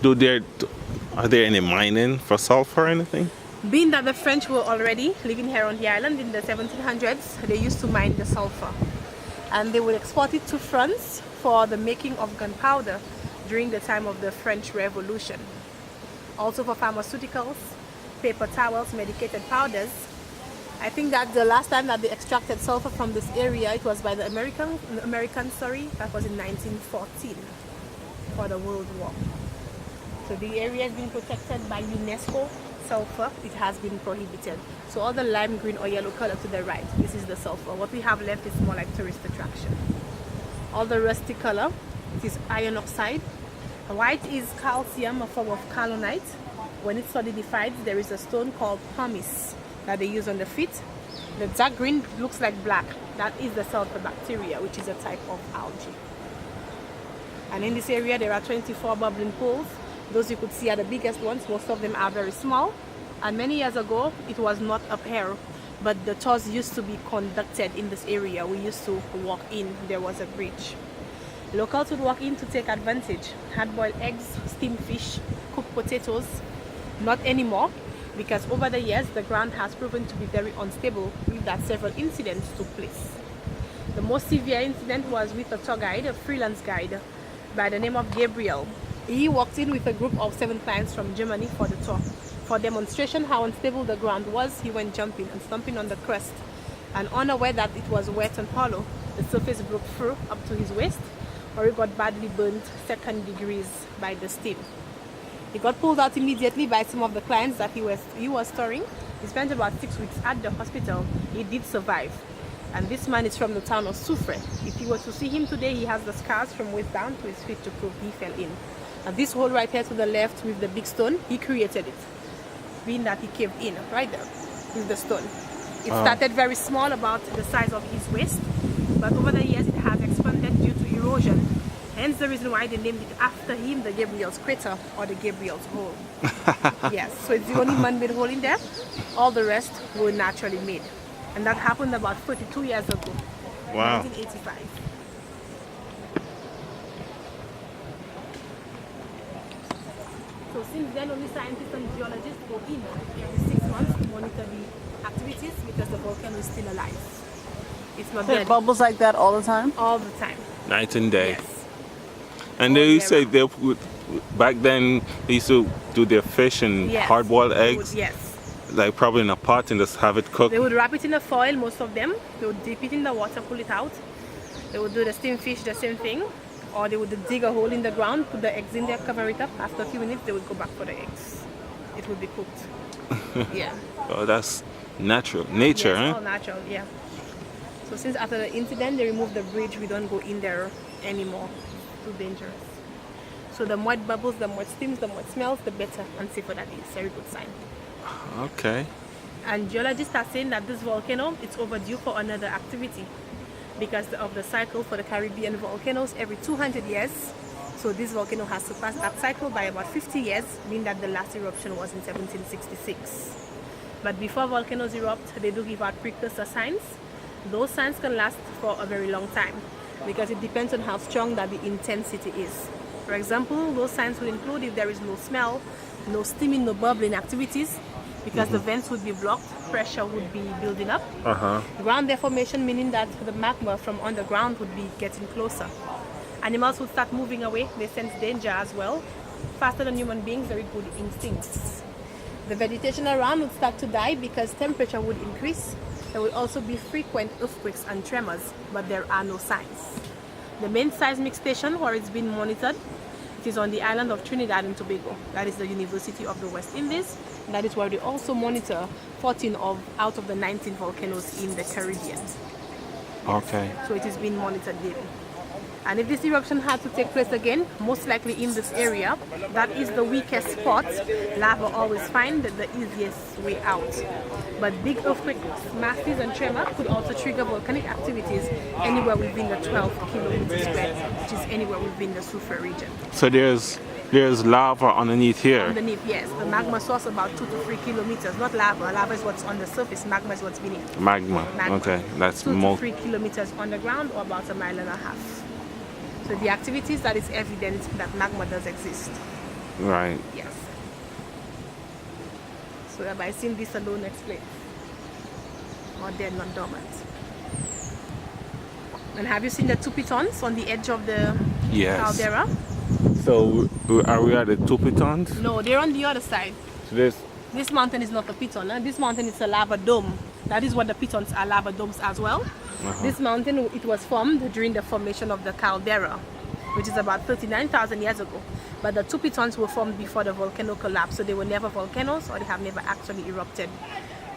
Are there any mining for sulfur or anything? Being that the French were already living here on the island in the 1700s, they used to mine the sulfur. And they would export it to France for the making of gunpowder during the time of the French Revolution. Also for pharmaceuticals, paper towels, medicated powders. I think that the last time that they extracted sulfur from this area, it was by the Americans, that was in 1914 for the World War. So the area has been protected by UNESCO. Sulfur, it has been prohibited. So all the lime green or yellow color to the right, this is the sulfur. What we have left is more like tourist attraction. All the rusty color, it is iron oxide. White is calcium, a form of kaolinite. When it solidifies, there is a stone called pumice that they use on the feet. The dark green looks like black. That is the sulfur bacteria, which is a type of algae. And in this area, there are 24 bubbling pools. Those you could see are the biggest ones. Most of them are very small. And many years ago, it was not up here, but the tours used to be conducted in this area. We used to walk in. There was a bridge. Locals would walk in to take advantage. Hard-boiled eggs, steamed fish, cooked potatoes. Not anymore, because over the years, the ground has proven to be very unstable, with that several incidents took place. The most severe incident was with a tour guide, a freelance guide, by the name of Gabriel. He walked in with a group of 7 clients from Germany for the tour. For demonstration how unstable the ground was, he went jumping and stomping on the crust. And unaware that it was wet and hollow, the surface broke through up to his waist, or he got badly burnt 2nd degrees by the steam. He got pulled out immediately by some of the clients that he was touring. He spent about 6 weeks at the hospital. He did survive. And this man is from the town of Soufrière. If you were to see him today, he has the scars from waist down to his feet to prove he fell in. And this hole right here to the left with the big stone, he created it. Being that he caved in right there with the stone. It started very small, about the size of his waist, but over the years it has expanded due to erosion. Hence the reason why they named it after him, the Gabriel's crater or the Gabriel's hole. Yes, so it's the only man-made hole in there. All the rest were naturally made. And that happened about 42 years ago. Wow. 1985. So since then, only scientists and geologists go in every 6 months to monitor the activities, because the volcano is still alive. It's not There dead. bubbles like that all the time? All the time. Night and day. Yes. And they say back then they used to do their fish and Yes. hard-boiled They would- eggs, yes. like probably in a pot and just have it cooked. They would wrap it in a foil, most of them. They would dip it in the water, pull it out. They would do the steamed fish, the same thing. Or they would dig a hole in the ground, put the eggs in there, cover it up. After a few minutes, they would go back for the eggs. It would be cooked. Yeah. Oh, that's natural. Nature, Yes, huh? all natural, yeah. So since after the incident, they removed the bridge, we don't go in there anymore. Too dangerous. So the more it bubbles, the more it steams, the more it smells, the better and safer that is. Very good sign. Okay. And geologists are saying that this volcano, it's overdue for another activity because of the cycle for the Caribbean volcanoes every 200 years. So this volcano has surpassed that cycle by about 50 years, meaning that the last eruption was in 1766. But before volcanoes erupt, they do give out precursor signs. Those signs can last for a very long time because it depends on how strong that the intensity is. For example, those signs will include if there is no smell, no steaming, no bubbling activities, because the vents would be blocked, pressure would be building up. Ground deformation, meaning that the magma from underground would be getting closer. Animals would start moving away, they sense danger as well. Faster than human beings, very good instincts. The vegetation around would start to die because temperature would increase. There will also be frequent earthquakes and tremors, but there are no signs. The main seismic station where it's been monitored, it is on the island of Trinidad and Tobago. That is the University of the West Indies. That is where they also monitor 14 out of the 19 volcanoes in the Caribbean. Okay. So it is being monitored daily. And if this eruption had to take place again, most likely in this area, that is the weakest spot. Lava always find the easiest way out. But big earthquakes, masses and tremor could also trigger volcanic activities anywhere within the 12 kilometers square, which is anywhere within the Soufrière region. So there's lava underneath here. Underneath, yes. The magma source about 2 to 3 kilometers, not lava. Lava is what's on the surface, magma is what's beneath. Magma. Okay, that's 2 to more. 3 kilometers underground or about 1.5 miles. So the activities, that is evident that magma does exist. Right. Yes. So by seeing this alone explains. Or they're not dormant. And have you seen the two pitons on the edge of the Yes. caldera? So are we at the two pitons? No, they're on the other side. So this. This mountain is not a piton. This mountain is a lava dome. That is what the pitons are, lava domes as well. This mountain, it was formed during the formation of the caldera, which is about 39,000 years ago. But the two pitons were formed before the volcano collapsed, so they were never volcanoes, or they have never actually erupted.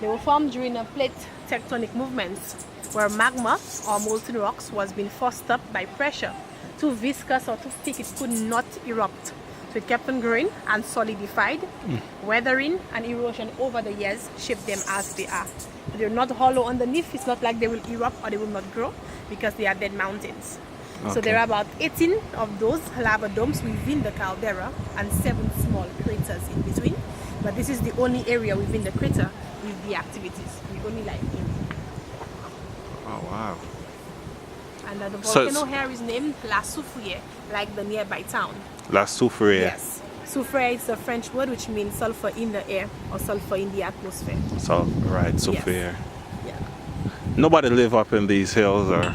They were formed during a plate tectonic movements where magma or molten rocks was being forced up by pressure. Too viscous or too thick, it could not erupt. So it kept on growing and solidified. Weathering and erosion over the years shaped them as they are. So they're not hollow underneath. It's not like they will erupt or they will not grow because they are dead mountains. Okay. So there are about 18 of those lava domes within the caldera and 7 small craters in between. But this is the only area within the crater with the activities, the only life area. Oh wow. And the So volcano here is named La Soufrière, like the nearby town. La Soufrière. Yes. Soufrière is a French word which means sulfur in the air or sulfur in the atmosphere. So right, Soufrière. Yeah. Nobody live up in these hills or.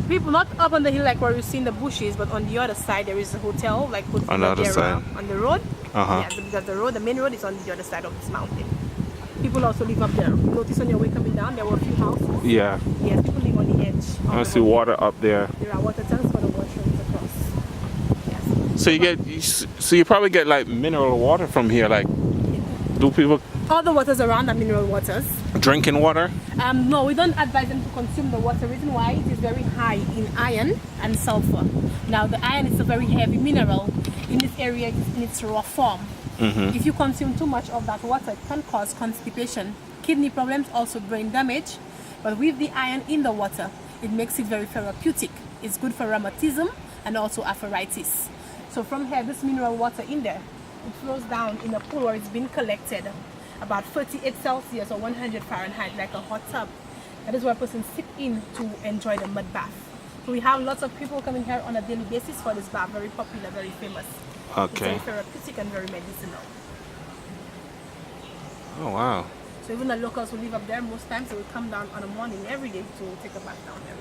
People not up on the hill like where you see in the bushes, but on the other side there is a hotel like Hotel On the other Madeira side. on the road. Uh-huh. Yeah, because the main road is on the other side of this mountain. People also live up there. Notice on your way coming down, there were a few houses. Yeah. Yes, people live on the edge. of I the see volcano. water up there. There are water tanks for the washrooms across. Yes. So you probably get like mineral water from here. Like, do people All the waters around are mineral waters. drinking water? No, we don't advise them to consume the water. Reason why it is very high in iron and sulfur. Now the iron is a very heavy mineral. In this area, it is in its raw form. If you consume too much of that water, it can cause constipation, kidney problems, also brain damage. But with the iron in the water, it makes it very therapeutic. It's good for rheumatism and also arthritis. So from here, this mineral water in there, it flows down in a pool where it's been collected about 38 Celsius or 100 Fahrenheit, like a hot tub. That is where a person sit in to enjoy the mud bath. So we have lots of people coming here on a daily basis for this bath. Very popular, very famous. Okay. It's very therapeutic and very medicinal. Oh wow. So even the locals who live up there, most times they will come down on a morning every day to take a bath down there.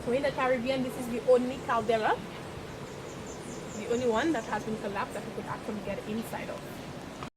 So in the Caribbean, this is the only caldera, the only one that has been collapsed that we could actually get inside of.